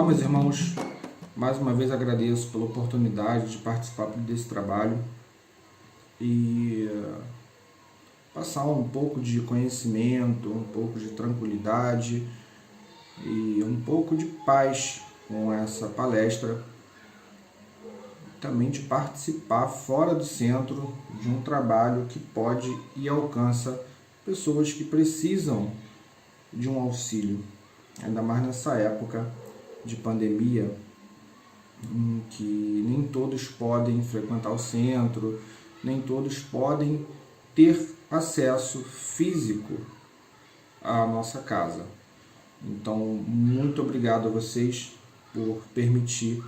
Então, meus irmãos, mais uma vez agradeço pela oportunidade de participar desse trabalho e passar um pouco de conhecimento, um pouco de tranquilidade e um pouco de paz com essa palestra. Também de participar fora do centro de um trabalho que pode e alcança pessoas que precisam de um auxílio, ainda mais nessa época de pandemia, em que nem todos podem frequentar o centro, nem todos podem ter acesso físico à nossa casa. Então, muito obrigado a vocês por permitir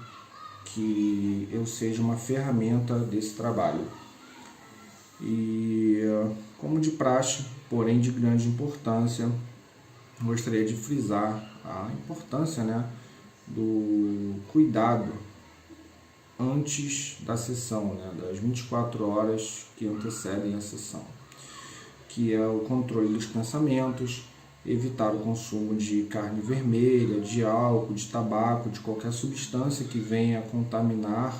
que eu seja uma ferramenta desse trabalho. E, como de praxe, porém de grande importância, gostaria de frisar a importância, do cuidado antes da sessão, das 24 horas que antecedem a sessão, que é o controle dos pensamentos, evitar o consumo de carne vermelha, de álcool, de tabaco, de qualquer substância que venha contaminar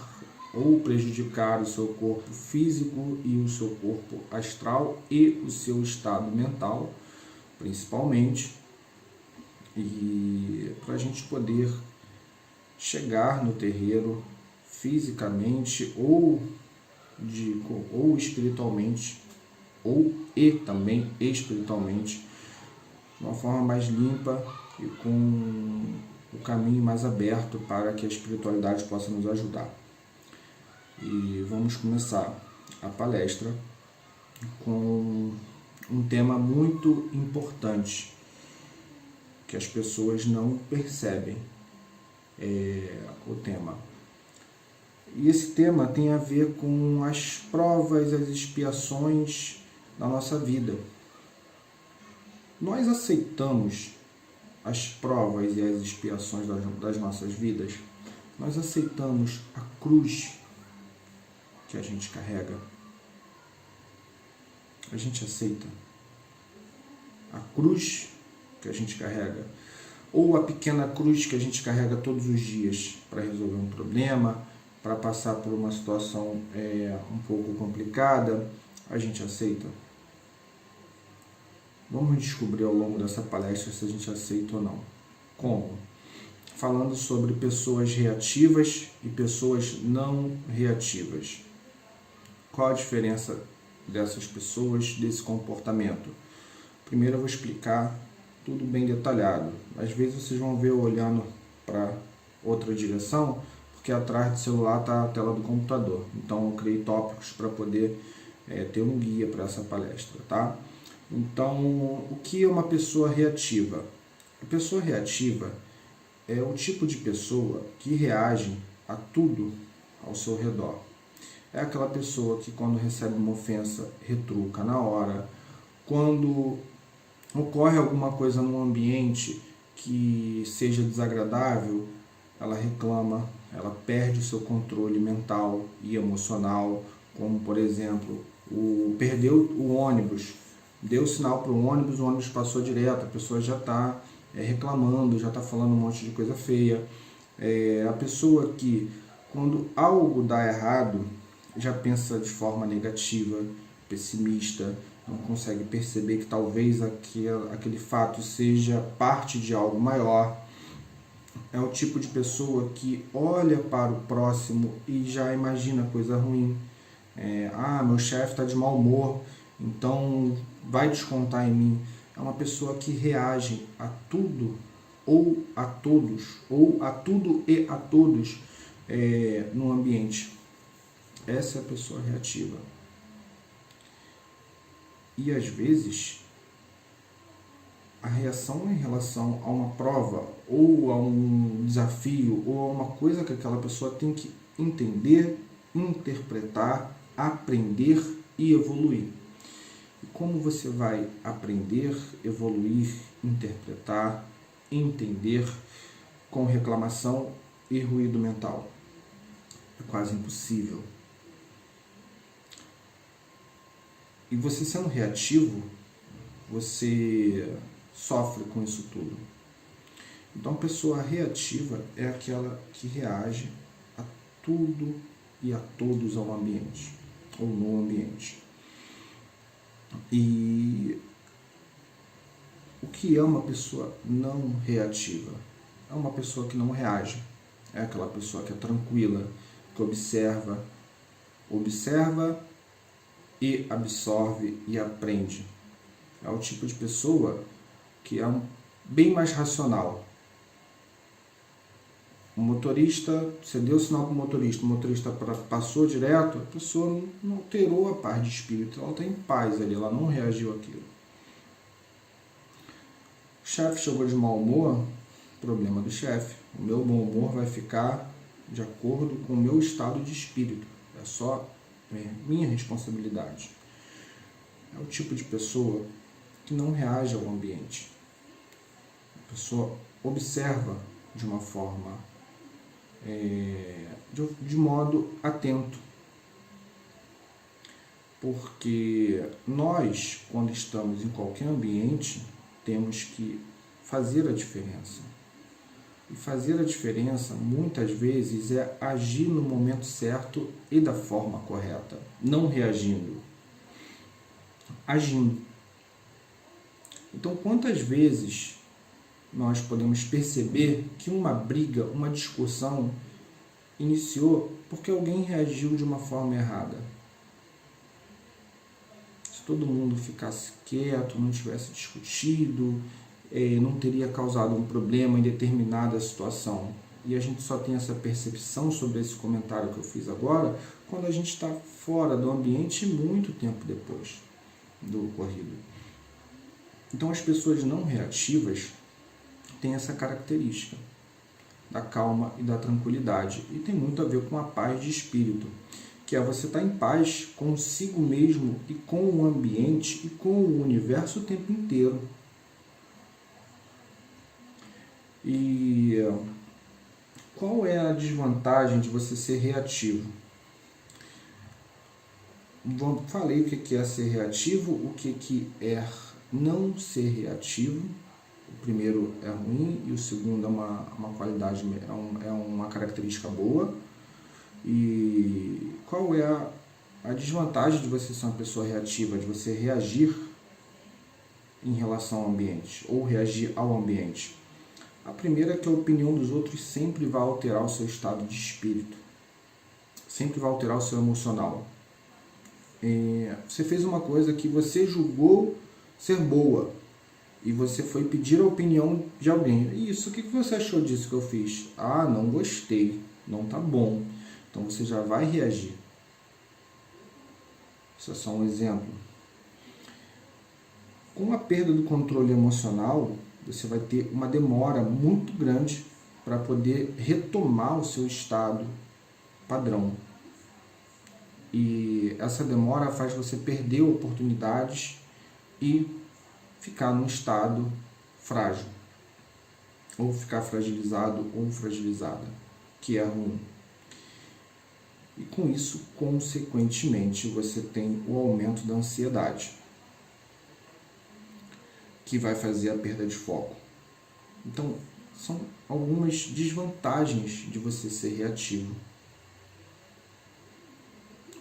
ou prejudicar o seu corpo físico e o seu corpo astral e o seu estado mental, principalmente, e para a gente poder chegar no terreiro fisicamente ou espiritualmente e também espiritualmente de uma forma mais limpa e com o caminho mais aberto para que a espiritualidade possa nos ajudar. E vamos começar a palestra com um tema muito importante que as pessoas não percebem o tema. E esse tema tem a ver com as provas, as expiações da nossa vida. Nós aceitamos as provas e as expiações das nossas vidas? Nós aceitamos a cruz que a gente carrega? A gente aceita a cruz que a gente carrega? Ou a pequena cruz que a gente carrega todos os dias para resolver um problema, para passar por uma situação um pouco complicada, a gente aceita? Vamos descobrir ao longo dessa palestra se a gente aceita ou não. Como? Falando sobre pessoas reativas e pessoas não reativas. Qual a diferença dessas pessoas, desse comportamento? Primeiro eu vou explicar tudo bem detalhado. Às vezes vocês vão ver eu olhando para outra direção, porque atrás do celular está a tela do computador. Então eu criei tópicos para poder ter um guia para essa palestra, tá? Então, o que é uma pessoa reativa? A pessoa reativa é o tipo de pessoa que reage a tudo ao seu redor. É aquela pessoa que, quando recebe uma ofensa, retruca na hora. Quando ocorre alguma coisa no ambiente que seja desagradável, ela reclama, ela perde o seu controle mental e emocional, como, por exemplo, perdeu o ônibus. Deu sinal para o ônibus passou direto, a pessoa já está reclamando, já está falando um monte de coisa feia. A pessoa que, quando algo dá errado, já pensa de forma negativa, pessimista, não consegue perceber que talvez aquele fato seja parte de algo maior. É o tipo de pessoa que olha para o próximo e já imagina coisa ruim. Meu chefe está de mau humor, então vai descontar em mim. É uma pessoa que reage a tudo ou a todos, ou a tudo e a todos no ambiente. Essa é a pessoa reativa. E às vezes a reação em relação a uma prova, ou a um desafio, ou a uma coisa que aquela pessoa tem que entender, interpretar, aprender e evoluir. E como você vai aprender, evoluir, interpretar, entender com reclamação e ruído mental? É quase impossível. E você sendo reativo, você sofre com isso tudo. Então, a pessoa reativa é aquela que reage a tudo e a todos ao ambiente, ou no ambiente. E o que é uma pessoa não reativa? É uma pessoa que não reage. É aquela pessoa que é tranquila, que observa e absorve e aprende. É o tipo de pessoa que é bem mais racional. O motorista, você deu o sinal para o motorista passou direto, a pessoa não alterou a paz de espírito, ela está em paz ali, ela não reagiu àquilo. O chefe chegou de mau humor, problema do chefe. O meu bom humor vai ficar de acordo com o meu estado de espírito, é só minha responsabilidade. É o tipo de pessoa que não reage ao ambiente. A pessoa observa de uma forma de modo atento, porque nós, quando estamos em qualquer ambiente, temos que fazer a diferença. E fazer a diferença, muitas vezes, é agir no momento certo e da forma correta, não reagindo, agindo. Então, quantas vezes nós podemos perceber que uma briga, uma discussão iniciou porque alguém reagiu de uma forma errada? Se todo mundo ficasse quieto, não tivesse discutido, não teria causado um problema em determinada situação. E a gente só tem essa percepção sobre esse comentário que eu fiz agora quando a gente está fora do ambiente muito tempo depois do ocorrido. Então, as pessoas não reativas têm essa característica da calma e da tranquilidade. E tem muito a ver com a paz de espírito, que é você estar em paz consigo mesmo e com o ambiente e com o universo o tempo inteiro. E qual é a desvantagem de você ser reativo? Falei o que é ser reativo, o que é não ser reativo. O primeiro é ruim e o segundo é uma qualidade, é uma característica boa. E qual é a desvantagem de você ser uma pessoa reativa, de você reagir em relação ao ambiente, ou reagir ao ambiente? A primeira é que a opinião dos outros sempre vai alterar o seu estado de espírito, sempre vai alterar o seu emocional. Você fez uma coisa que você julgou ser boa, e você foi pedir a opinião de alguém. Isso, o que você achou disso que eu fiz? Ah, não gostei, não tá bom. Então você já vai reagir. Isso é só um exemplo. Com a perda do controle emocional, você vai ter uma demora muito grande para poder retomar o seu estado padrão. E essa demora faz você perder oportunidades e ficar num estado frágil, ou ficar fragilizado ou fragilizada, que é ruim. E com isso, consequentemente, você tem o aumento da ansiedade, que vai fazer a perda de foco. Então, são algumas desvantagens de você ser reativo.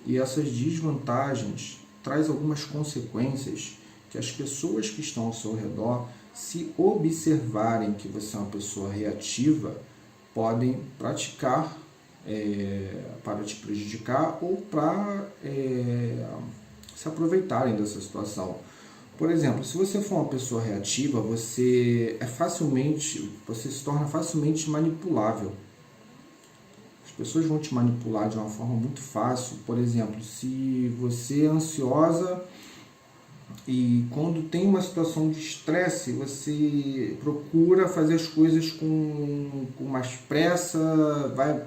E essas desvantagens trazem algumas consequências que as pessoas que estão ao seu redor, se observarem que você é uma pessoa reativa, podem praticar para te prejudicar ou para se aproveitarem dessa situação. Por exemplo, se você for uma pessoa reativa, você se torna facilmente manipulável. As pessoas vão te manipular de uma forma muito fácil. Por exemplo, se você é ansiosa e quando tem uma situação de estresse, você procura fazer as coisas com mais pressa,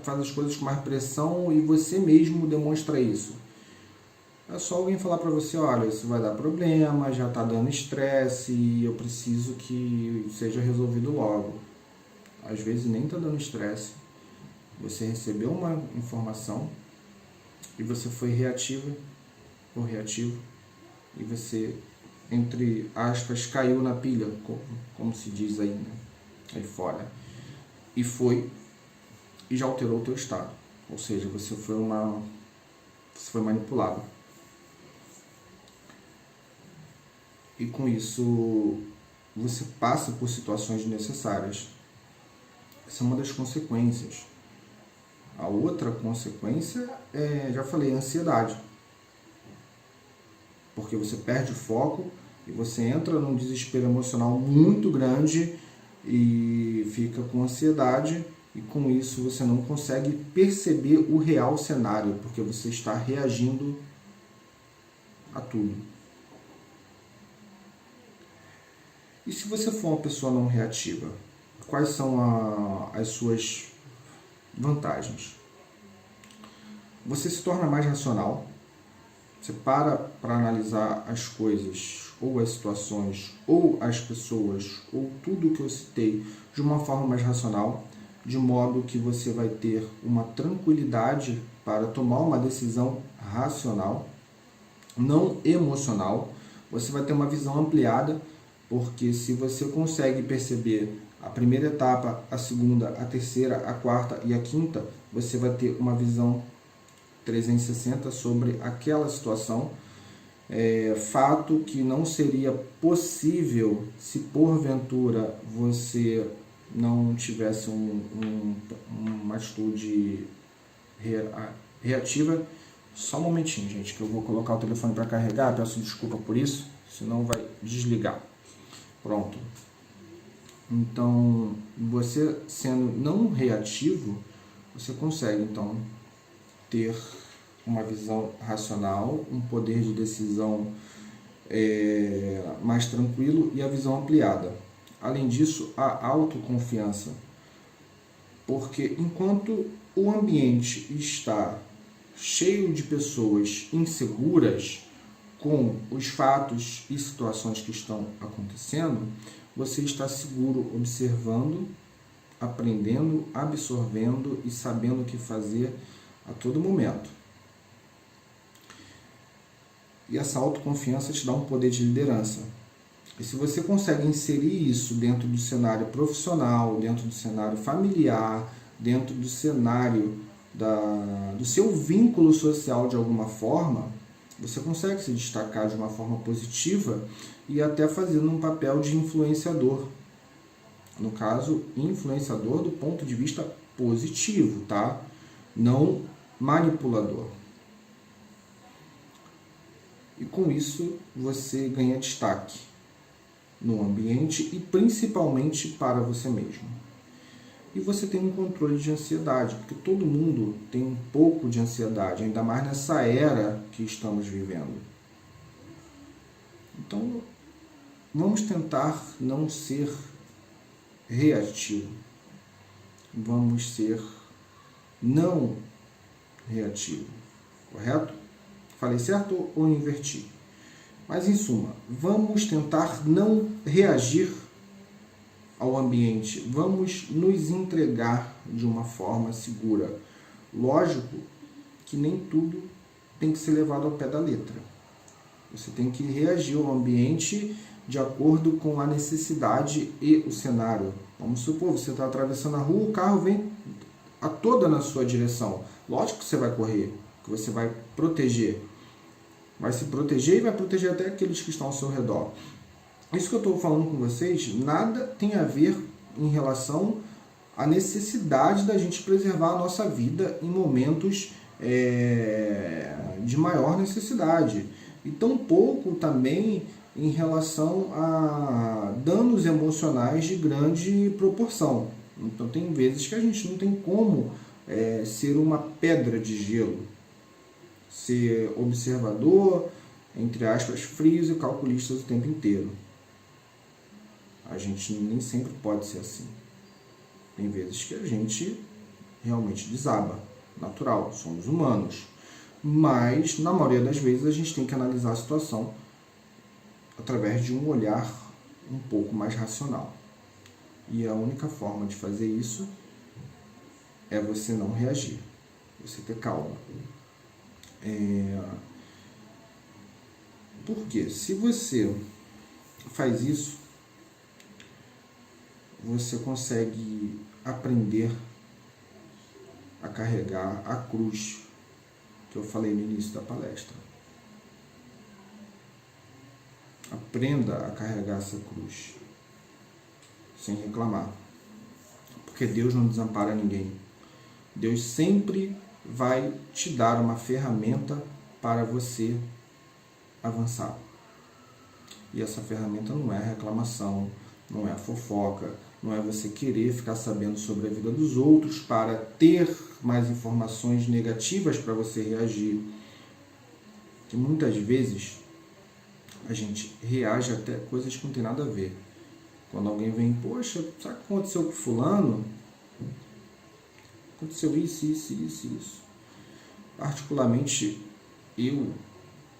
faz as coisas com mais pressão e você mesmo demonstra isso. É só alguém falar para você, olha, isso vai dar problema, já está dando estresse e eu preciso que seja resolvido logo. Às vezes nem está dando estresse. Você recebeu uma informação e você foi reativa ou reativo e você, entre aspas, caiu na pilha, como se diz aí, né? Aí fora. e já alterou o teu estado. Ou seja, você foi manipulado. E com isso, você passa por situações desnecessárias. Essa é uma das consequências. A outra consequência já falei, a ansiedade. Porque você perde o foco e você entra num desespero emocional muito grande e fica com ansiedade, e com isso você não consegue perceber o real cenário, porque você está reagindo a tudo. E se você for uma pessoa não reativa, quais são as suas vantagens? Você se torna mais racional, você para analisar as coisas, ou as situações, ou as pessoas, ou tudo que eu citei de uma forma mais racional, de modo que você vai ter uma tranquilidade para tomar uma decisão racional, não emocional. Você vai ter uma visão ampliada, porque se você consegue perceber a primeira etapa, a segunda, a terceira, a quarta e a quinta, você vai ter uma visão 360 sobre aquela situação. Fato que não seria possível se porventura você não tivesse uma atitude reativa. Só um momentinho, gente, que eu vou colocar o telefone para carregar. Peço desculpa por isso, senão vai desligar. Pronto. Então, você sendo não reativo, você consegue então ter uma visão racional, um poder de decisão mais tranquilo e a visão ampliada. Além disso, a autoconfiança, porque enquanto o ambiente está cheio de pessoas inseguras com os fatos e situações que estão acontecendo, você está seguro, observando, aprendendo, absorvendo e sabendo o que fazer a todo momento. E essa autoconfiança te dá um poder de liderança. E se você consegue inserir isso dentro do cenário profissional, dentro do cenário familiar, dentro do cenário do seu vínculo social de alguma forma, você consegue se destacar de uma forma positiva e até fazendo um papel de influenciador. No caso, influenciador do ponto de vista positivo, tá? Não manipulador. E com isso você ganha destaque no ambiente e principalmente para você mesmo. E você tem um controle de ansiedade, porque todo mundo tem um pouco de ansiedade, ainda mais nessa era que estamos vivendo. Então, vamos tentar não ser reativo. Vamos ser não reativo. Correto? Falei certo ou inverti? Mas, em suma, vamos tentar não reagir ao ambiente. Vamos nos entregar de uma forma segura. Lógico que nem tudo tem que ser levado ao pé da letra. Você tem que reagir ao ambiente de acordo com a necessidade e o cenário. Vamos supor, você está atravessando a rua, o carro vem a toda na sua direção. Lógico que você vai correr, que você vai proteger. Vai se proteger e vai proteger até aqueles que estão ao seu redor. Isso que eu estou falando com vocês, nada tem a ver em relação à necessidade da gente preservar a nossa vida em momentos de maior necessidade. E tampouco também em relação a danos emocionais de grande proporção. Então tem vezes que a gente não tem como ser uma pedra de gelo, ser observador, entre aspas, frios e calculistas o tempo inteiro. A gente nem sempre pode ser assim. Tem vezes que a gente realmente desaba, natural, somos humanos. Mas, na maioria das vezes, a gente tem que analisar a situação através de um olhar um pouco mais racional. E a única forma de fazer isso é você não reagir, você ter calma. Porque se você faz isso, você consegue aprender a carregar a cruz que eu falei no início da palestra. Aprenda a carregar essa cruz sem reclamar, porque Deus não desampara ninguém. Deus sempre vai te dar uma ferramenta para você avançar. E essa ferramenta não é a reclamação, não é a fofoca, não é você querer ficar sabendo sobre a vida dos outros para ter mais informações negativas para você reagir. Que muitas vezes a gente reage até coisas que não tem nada a ver. Quando alguém vem, poxa, sabe o que aconteceu com fulano? Aconteceu isso. Particularmente, eu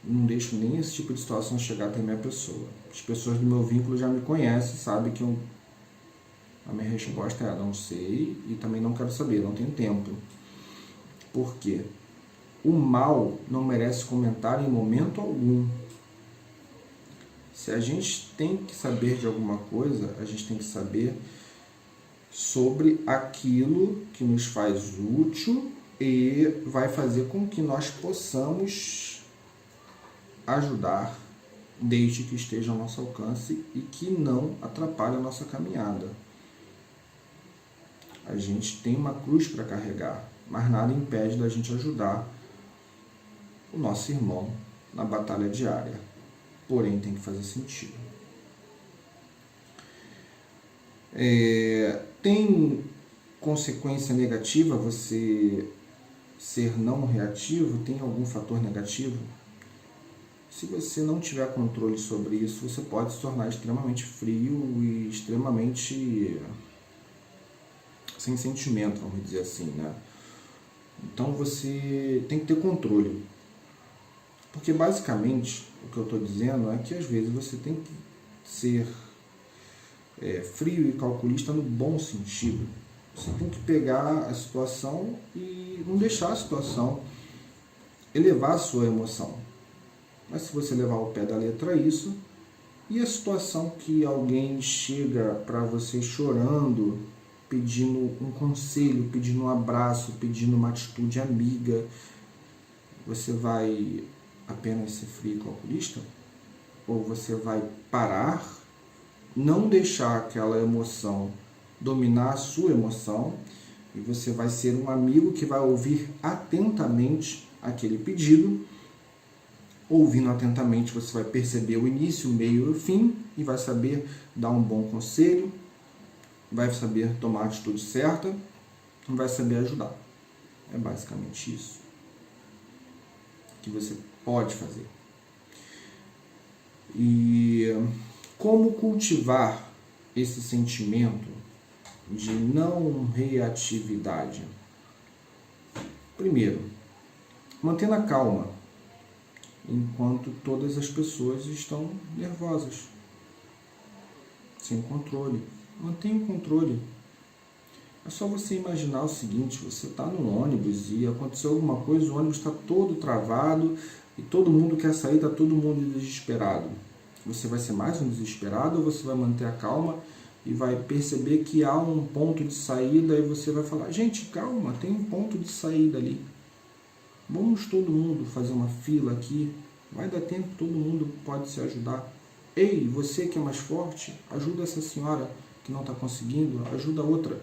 não deixo nem esse tipo de situação chegar até a minha pessoa. As pessoas do meu vínculo já me conhecem, sabem que a minha resposta é não sei e também não quero saber, não tenho tempo. Por quê? O mal não merece comentário em momento algum. Se a gente tem que saber de alguma coisa, a gente tem que saber sobre aquilo que nos faz útil e vai fazer com que nós possamos ajudar, desde que esteja ao nosso alcance e que não atrapalhe a nossa caminhada. A gente tem uma cruz para carregar, mas nada impede da gente ajudar o nosso irmão na batalha diária. Porém, tem que fazer sentido. Tem consequência negativa você ser não reativo? Tem algum fator negativo? Se você não tiver controle sobre isso, você pode se tornar extremamente frio e extremamente sem sentimento, vamos dizer assim, né? Então você tem que ter controle. Porque basicamente o que eu estou dizendo é que às vezes você tem que ser frio e calculista no bom sentido. Você tem que pegar a situação e não deixar a situação elevar a sua emoção. Mas se você levar ao pé da letra isso, e a situação que alguém chega para você chorando, pedindo um conselho, pedindo um abraço, pedindo uma atitude amiga, você vai apenas ser frio e calculista? Ou você vai parar, não deixar aquela emoção dominar a sua emoção, e você vai ser um amigo que vai ouvir atentamente aquele pedido. Ouvindo atentamente, você vai perceber o início, o meio e o fim, e vai saber dar um bom conselho, vai saber tomar a atitude certa, e vai saber ajudar. É basicamente isso que você pode fazer. E como cultivar esse sentimento de não reatividade? Primeiro, mantendo a calma enquanto todas as pessoas estão nervosas, sem controle. Mantenha o controle. É só você imaginar o seguinte: você está no ônibus e aconteceu alguma coisa, o ônibus está todo travado e todo mundo quer sair, está todo mundo desesperado. Você vai ser mais um desesperado ou você vai manter a calma e vai perceber que há um ponto de saída e você vai falar: gente, calma, tem um ponto de saída ali. Vamos todo mundo fazer uma fila aqui, vai dar tempo, todo mundo pode se ajudar. Ei, você que é mais forte, ajuda essa senhora que não está conseguindo, ajuda a outra.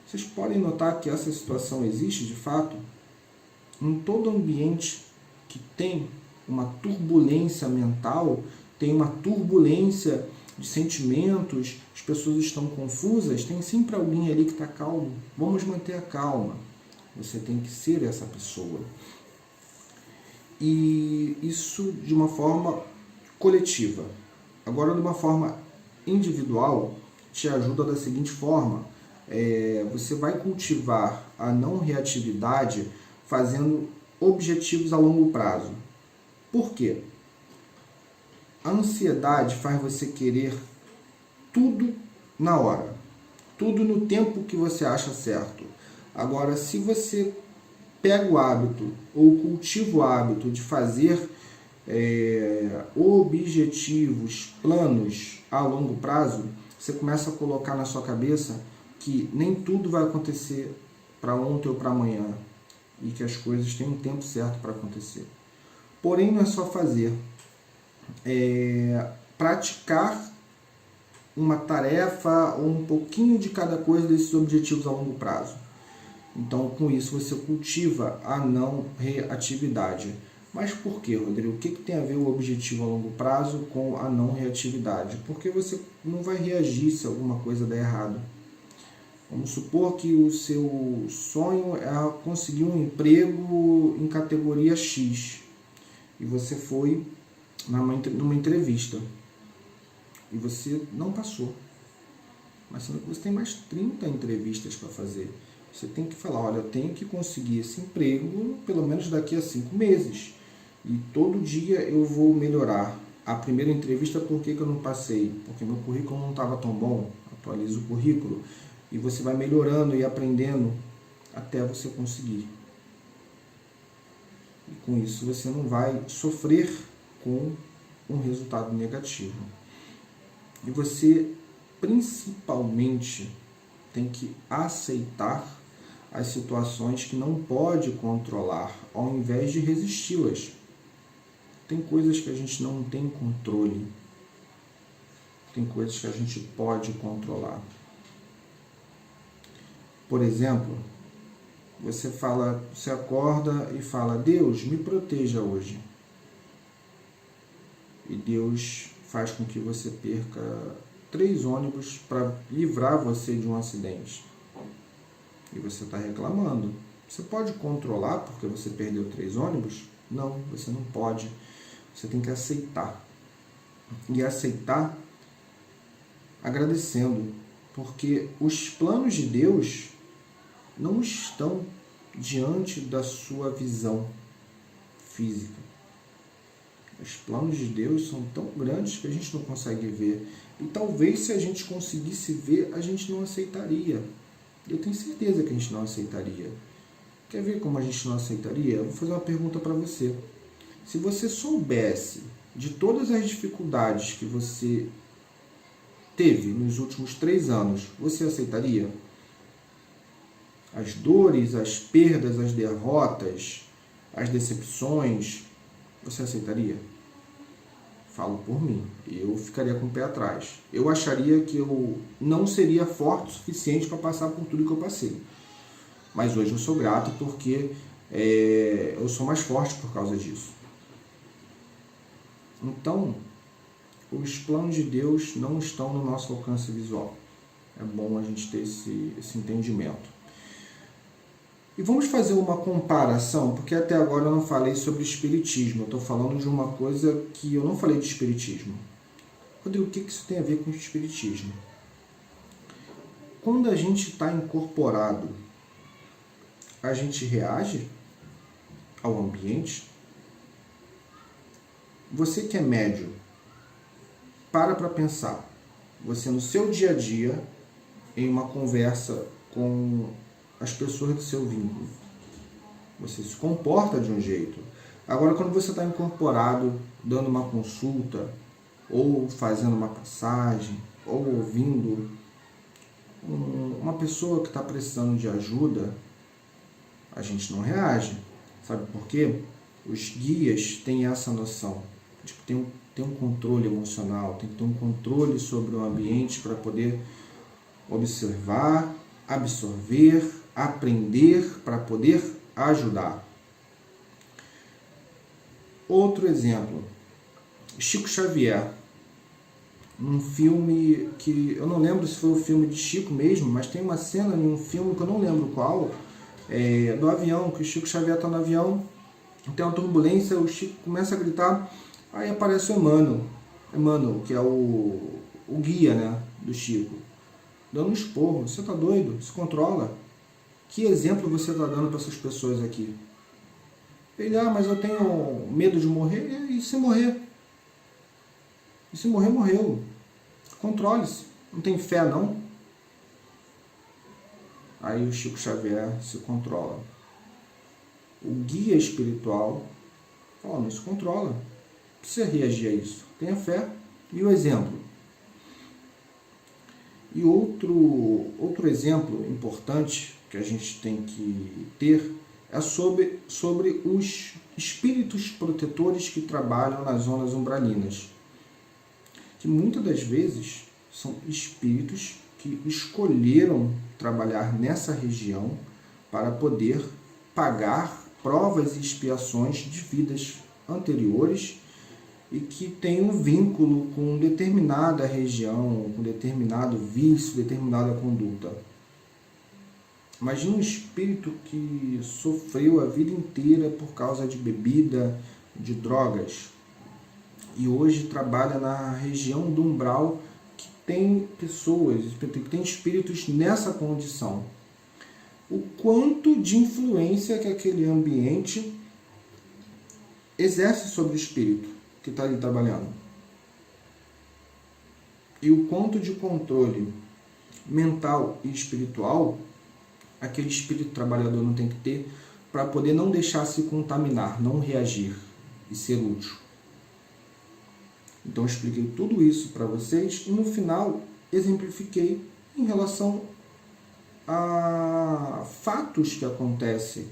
Vocês podem notar que essa situação existe de fato em todo ambiente que tem uma turbulência mental, tem uma turbulência de sentimentos, as pessoas estão confusas, tem sempre alguém ali que está calmo. Vamos manter a calma. Você tem que ser essa pessoa. E isso de uma forma coletiva. Agora, de uma forma individual, te ajuda da seguinte forma: você vai cultivar a não reatividade fazendo objetivos a longo prazo. Por quê? A ansiedade faz você querer tudo na hora, tudo no tempo que você acha certo. Agora, se você pega o hábito ou cultiva o hábito de fazer objetivos, planos a longo prazo, você começa a colocar na sua cabeça que nem tudo vai acontecer para ontem ou para amanhã e que as coisas têm um tempo certo para acontecer. Porém, não é só fazer. Praticar uma tarefa ou um pouquinho de cada coisa desses objetivos a longo prazo. Então, com isso, você cultiva a não reatividade. Mas por que, Rodrigo? O que tem a ver o objetivo a longo prazo com a não reatividade? Porque você não vai reagir se alguma coisa der errado. Vamos supor que o seu sonho é conseguir um emprego em categoria X. E você foi numa entrevista. E você não passou. Mas você tem mais 30 entrevistas para fazer. Você tem que falar, olha, eu tenho que conseguir esse emprego pelo menos daqui a 5 meses. E todo dia eu vou melhorar. A primeira entrevista, por que eu não passei? Porque meu currículo não estava tão bom. Atualiza o currículo. E você vai melhorando e aprendendo até você conseguir. E com isso você não vai sofrer com um resultado negativo. E você, principalmente, tem que aceitar as situações que não pode controlar, ao invés de resisti-las. Tem coisas que a gente não tem controle. Tem coisas que a gente pode controlar. Por exemplo, você acorda e fala, Deus, me proteja hoje. E Deus faz com que você perca 3 ônibus para livrar você de um acidente. E você está reclamando. Você pode controlar porque você perdeu 3 ônibus? Não, você não pode. Você tem que aceitar. E aceitar agradecendo. Porque os planos de Deus não estão diante da sua visão física. Os planos de Deus são tão grandes que a gente não consegue ver. E talvez se a gente conseguisse ver, a gente não aceitaria. Eu tenho certeza que a gente não aceitaria. Quer ver como a gente não aceitaria? Eu vou fazer uma pergunta para você. Se você soubesse de todas as dificuldades que você teve nos últimos 3 anos, você aceitaria? As dores, as perdas, as derrotas, as decepções, você aceitaria? Falo por mim, eu ficaria com o pé atrás. Eu acharia que eu não seria forte o suficiente para passar por tudo que eu passei. Mas hoje eu sou grato porque eu sou mais forte por causa disso. Então, os planos de Deus não estão no nosso alcance visual. É bom a gente ter esse entendimento. E vamos fazer uma comparação, porque até agora eu não falei sobre espiritismo. Eu estou falando de uma coisa que eu não falei de espiritismo. Rodrigo, o que isso tem a ver com o espiritismo? Quando a gente está incorporado, a gente reage ao ambiente? Você que é médium, para pensar. Você no seu dia a dia, em uma conversa com as pessoas do seu vínculo, você se comporta de um jeito. Agora, quando você está incorporado, dando uma consulta, ou fazendo uma passagem, ou ouvindo uma pessoa que está precisando de ajuda, a gente não reage. Sabe por quê? Os guias têm essa noção de que tem um controle emocional, tem que ter um controle sobre o ambiente para poder observar, absorver, aprender para poder ajudar. Outro exemplo, Chico Xavier, um filme que eu não lembro se foi o filme de Chico mesmo, mas tem uma cena em um filme que eu não lembro qual, do avião, que o Chico Xavier está no avião, tem uma turbulência, o Chico começa a gritar, aí aparece o Emmanuel, que é o guia, né, do Chico, dando um esporro. Você está doido? Se controla. Que exemplo você está dando para essas pessoas aqui? Ele, mas eu tenho medo de morrer. E se morrer? E se morrer, morreu. Controle-se. Não tem fé, não? Aí o Chico Xavier se controla. O guia espiritual fala, não se controla. Não precisa reagir a isso. Tenha fé. E o exemplo? E outro exemplo importante que a gente tem que ter é sobre os espíritos protetores que trabalham nas zonas umbralinas, que muitas das vezes são espíritos que escolheram trabalhar nessa região para poder pagar provas e expiações de vidas anteriores e que têm um vínculo com determinada região, com determinado vício, determinada conduta. Imagina um espírito que sofreu a vida inteira por causa de bebida, de drogas, e hoje trabalha na região do umbral que tem pessoas, que tem espíritos nessa condição. O quanto de influência que aquele ambiente exerce sobre o espírito que está ali trabalhando. E o quanto de controle mental e espiritual aquele espírito trabalhador não tem que ter para poder não deixar se contaminar, não reagir e ser útil. Então eu expliquei tudo isso para vocês e no final exemplifiquei em relação a fatos que acontecem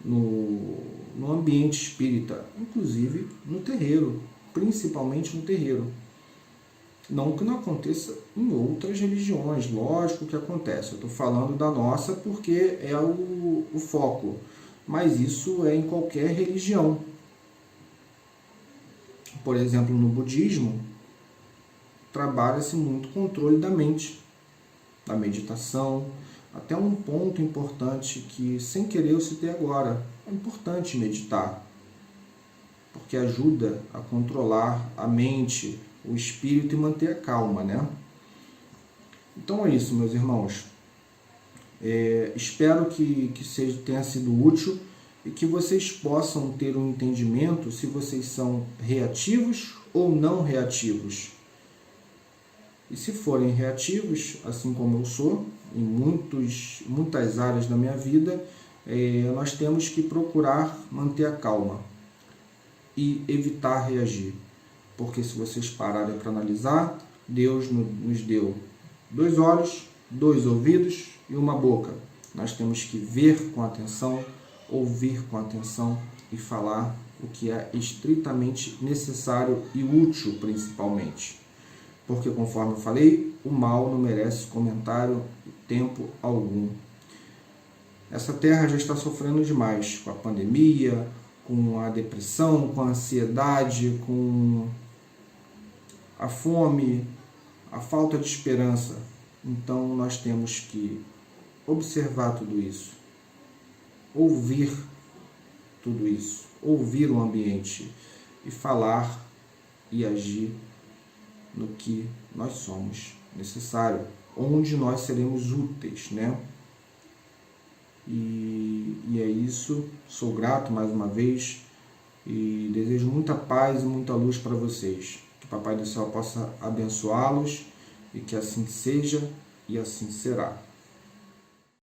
no ambiente espírita, inclusive no terreiro, principalmente no terreiro. Não que não aconteça em outras religiões, lógico que acontece. Eu estou falando da nossa porque é o foco, mas isso é em qualquer religião. Por exemplo, no budismo, trabalha-se muito o controle da mente, da meditação, até um ponto importante que, sem querer, eu citei agora. É importante meditar, porque ajuda a controlar a mente, o espírito e manter a calma, né? Então é isso, meus irmãos. Espero que tenha sido útil e que vocês possam ter um entendimento se vocês são reativos ou não reativos. E se forem reativos, assim como eu sou, em muitas áreas da minha vida, nós temos que procurar manter a calma e evitar reagir. Porque se vocês pararem para analisar, Deus nos deu 2 olhos, 2 ouvidos e uma boca. Nós temos que ver com atenção, ouvir com atenção e falar o que é estritamente necessário e útil, principalmente. Porque, conforme eu falei, o mal não merece comentário tempo algum. Essa terra já está sofrendo demais com a pandemia, com a depressão, com a ansiedade, com a fome, a falta de esperança. Então nós temos que observar tudo isso, ouvir tudo isso, ouvir o ambiente e falar e agir no que nós somos necessário, onde nós seremos úteis, né? E é isso, sou grato mais uma vez e desejo muita paz e muita luz para vocês. Que o Papai do Céu possa abençoá-los e que assim seja e assim será.